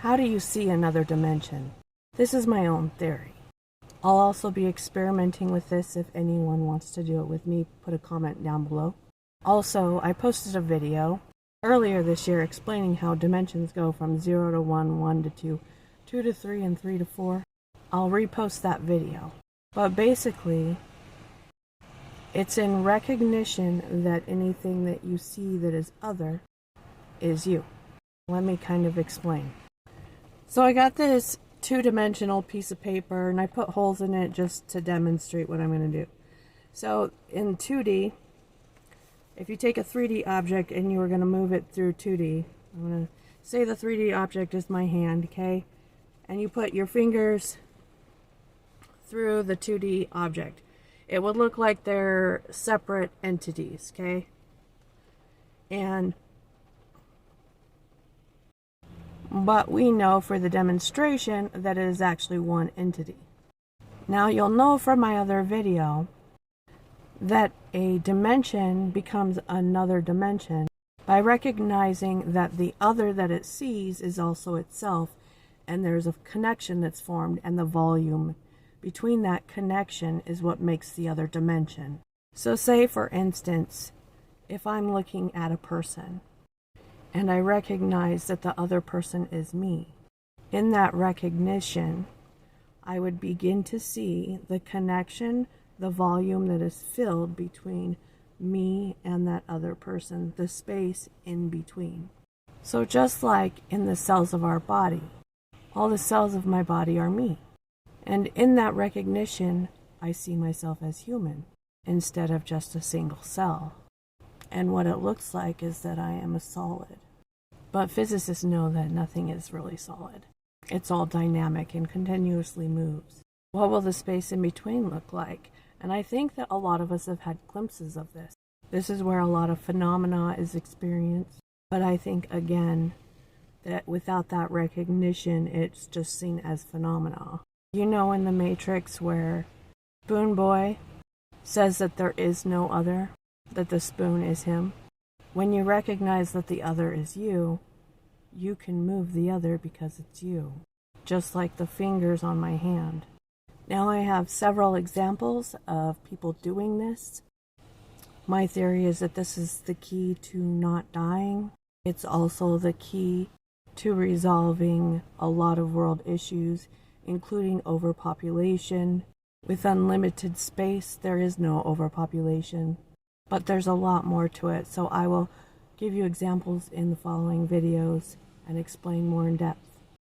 How do you see another dimension? This is my own theory. I'll also be experimenting with this. If anyone wants to do it with me, put a comment down below. Also, I posted a video earlier this year explaining how dimensions go from 0 to 1, 1 to 2, 2 to 3, and 3 to 4. I'll repost that video. But basically, it's in recognition that anything that you see that is other is you. Let me kind of explain. So I got this two-dimensional piece of paper and I put holes in it just to demonstrate what I'm going to do. So in 2D, if you take a 3D object and you were going to move it through 2D, I'm going to say the 3D object is my hand, okay? And you put your fingers through the 2D object. It would look like they're separate entities, okay? But we know for the demonstration that it is actually one entity. Now you'll know from my other video that a dimension becomes another dimension by recognizing that the other that it sees is also itself, and there's a connection that's formed, and the volume between that connection is what makes the other dimension. So say, for instance, if I'm looking at a person and I recognize that the other person is me, in that recognition, I would begin to see the connection, the volume that is filled between me and that other person, the space in between. So just like in the cells of our body, all the cells of my body are me. And in that recognition, I see myself as human instead of just a single cell. And what it looks like is that I am a solid. But physicists know that nothing is really solid. It's all dynamic and continuously moves. What will the space in between look like? And I think that a lot of us have had glimpses of this. This is where a lot of phenomena is experienced. But I think, again, that without that recognition, it's just seen as phenomena. You know, in the Matrix where Spoon Boy says that there is no other, that the spoon is him. When you recognize that the other is you, you can move the other because it's you. Just like the fingers on my hand. Now I have several examples of people doing this. My theory is that this is the key to not dying. It's also the key to resolving a lot of world issues, including overpopulation. With unlimited space, there is no overpopulation. But there's a lot more to it, so I will give you examples in the following videos and explain more in depth.